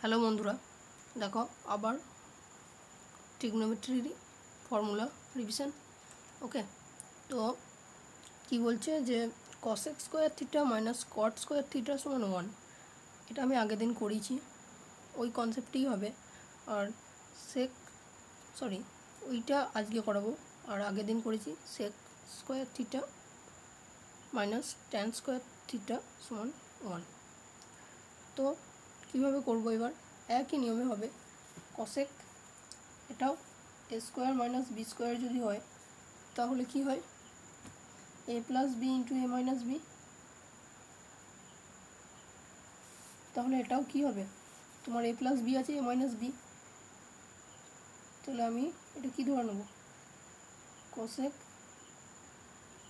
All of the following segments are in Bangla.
হ্যালো বন্ধুরা, দেখো আবার ট্রিগনোমেট্রি ফর্মুলা রিভিশন। ওকে, তো কি বলছে যে cosec square theta minus cot square theta সমান 1। এটা আমি আগের দিন করিয়েছি, ওই কনসেপ্টেই হবে। আর ওইটা আজকে করাবো। আর আগের দিন করেছি sec square theta minus tan square theta সমান 1। তো কীভাবে করবো এবার? একই নিয়মে হবে। কসেক এটাও এ স্কোয়ার মাইনাস বি স্কোয়ার যদি হয় তাহলে কি হয়? এ প্লাস বি ইন্টু এ মাইনাস বি। তাহলে এটাও কি হবে? তোমার এ প্লাস বি আছে, এ মাইনাস বি। তাহলে আমি এটা কি ধরে নেব? Cosec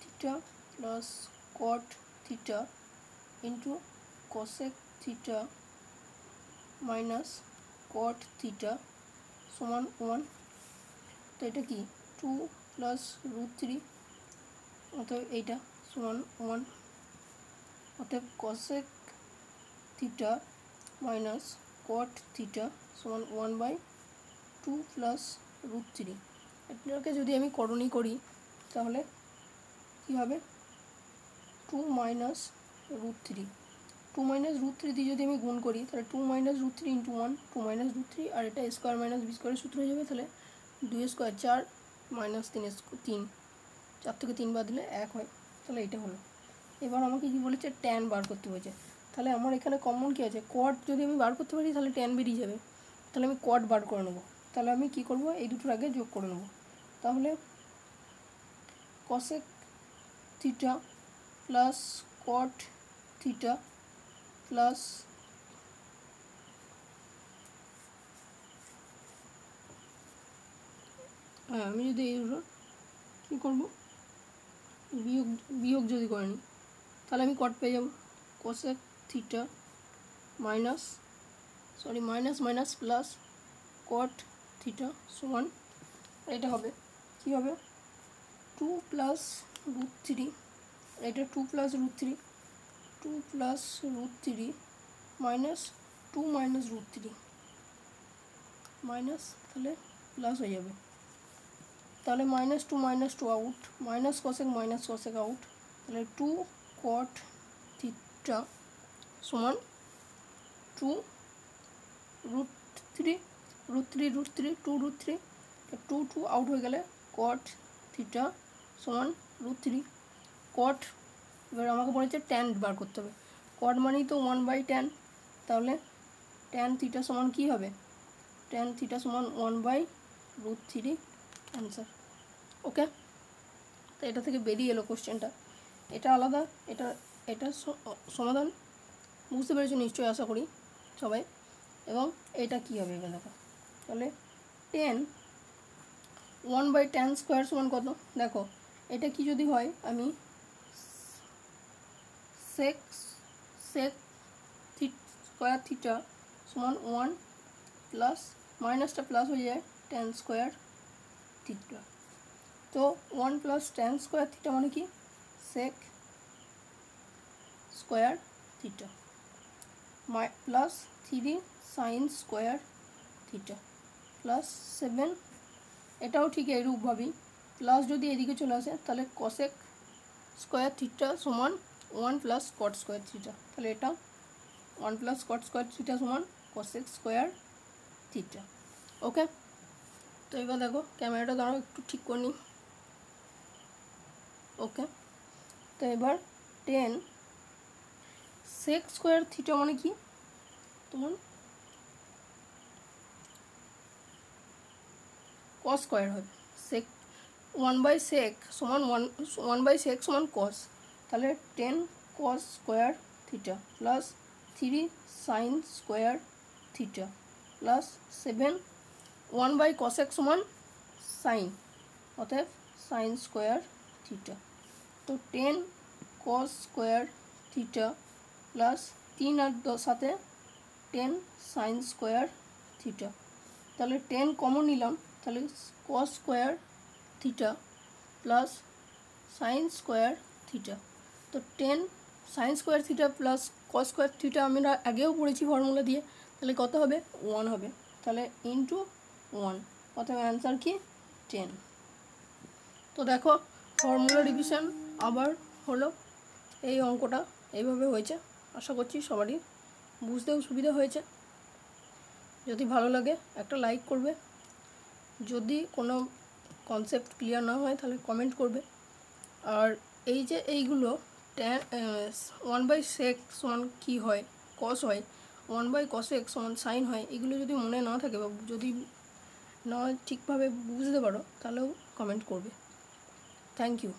theta plus cot theta into cosec theta minus কট থিটা সমান 1। তো এটা কি 2 প্লাস √3, অতএব এইটা সমান 1। অতএব কসেক থিটা মাইনাস কট থিটা সমান 1/2 প্লাস √3। এটাকে যদি আমি করণী করি তাহলে কী হবে? 2 মাইনাস √3, 2 মাইনাস √3 দিয়ে যদি আমি গুণ করি তাহলে 2 মাইনাস √3 ইন্টু 1, 2 মাইনাস √3, আর এটা স্কোয়ার মাইনাস বি স্কোয়ারের সূত্র হয়ে যাবে। তাহলে 2 স্কোয়ার 4 মাইনাস 3, 4 থেকে 3 বাদ দিলে 1 হয়। তাহলে এটা হলো। এবার আমাকে কি বলেছে? ট্যান বার করতে হয়েছে। তাহলে আমার এখানে কমন কী আছে? কট যদি আমি বার করতে পারি তাহলে ট্যান বেরিয়ে যাবে। তাহলে আমি কট বার করে নেবো। তাহলে আমি কি করব? এই দুটোর আগে যোগ করে নেব। তাহলে cosec theta plus cot theta plus আমি যদি এই দুটো কী করবো? বিয়োগ যদি করে নিই তাহলে আমি কট পেয়ে যাব। Cosec theta minus minus plus cot theta সমান এটা হবে কি হবে? 2 প্লাস √3, এটা 2 plus √3, 2 plus √3 minus 2 minus √3 minus, তাহলে প্লাস হয়ে যাবে। তাহলে -2 আউট, মাইনাস কসেক আউট। তাহলে 2 কট থিটা সমান 2 √3, 2 আউট হয়ে গেলে কট থিটা সমান √3 কট। এবার আমাকে বলেছে ট্যান বার করতে হবে। কট মানেই তো 1/tan, তাহলে ট্যান থিটা সমান কী হবে? ট্যান থিটা সমান 1/√3 অ্যান্সার। ওকে, তো এটা থেকে বেরিয়ে এলো কোশ্চেনটা। এটা আলাদা, এটা সমাধান বুঝতে পেরেছো নিশ্চয়ই, আশা করি সবাই। এবং এটা কী হবে এবার দেখো। তাহলে 1/tan স্কোয়ার সমান কত? দেখো এটা কি যদি হয়, আমি সেক স্কোয়ার থিটা সমান 1 প্লাস মাইনাসটা প্লাস হয়ে যায় ট্যান স্কোয়ার থিটা। তো 1 প্লাস ট্যান স্কোয়ার থিটা মানে কি? Sec square theta plus 3 sine square theta plus 7, এটাও ঠিক এইরূপভাবেই প্লাস যদি এদিকে চলে আসে তাহলে কসেক স্কোয়ার থিটা সমান 1 প্লাস কট স্কোয়ার থিটা। তাহলে এটা 1 প্লাস কট স্কোয়ার থিটা সমান কসেক স্কোয়ার থিটা। ওকে, তো এবার দেখো ক্যামেরাটা দাঁড়াও একটু ঠিক করে নিই। ওকে, তো এবার 10 সেক স্কোয়ার থিটা মানে কি? তোমার কস স্কোয়ার হবে। সেক 1/sec সমান 1/sec সমান কস। তাহলে 10 cos square theta plus 3 sine square theta plus 7 1/cosec সমান সাইন, অতএব সাইন স্কোয়ার থিটা। তো 10 কস স্কোয়ার থিটা প্লাস 3 আর 7 10 সাইন স্কোয়ার থিটা। তাহলে 10 কমন নিলাম, তাহলে cos square theta plus sign square theta. তো 10 sign square theta plus cos square theta আমরা আগেও পড়েছি ফর্মুলা দিয়ে, তাহলে কত হবে 1 হবে, তাহলে ইন্টু 1, অর্থাৎ অ্যান্সার কি 10। তো দেখো ফর্মুলা রিভিশন আবার হলো, এই অঙ্কটা এইভাবে হয়েছে। আশা করছি সবারই বুঝতেও সুবিধা হয়েছে। যদি ভালো লাগে একটা লাইক করবে, যদি কোনো কনসেপ্ট ক্লিয়ার না হয় তাহলে কমেন্ট করবে। আর এই যে এইগুলো ট্যান 1/sec সমান কী হয়, কস হয়, 1/cosec সমান সাইন হয়, এগুলো যদি মনে না থাকে বা যদি না ঠিকভাবে বুঝতে পারো তাহলেও কমেন্ট করবে। Thank you.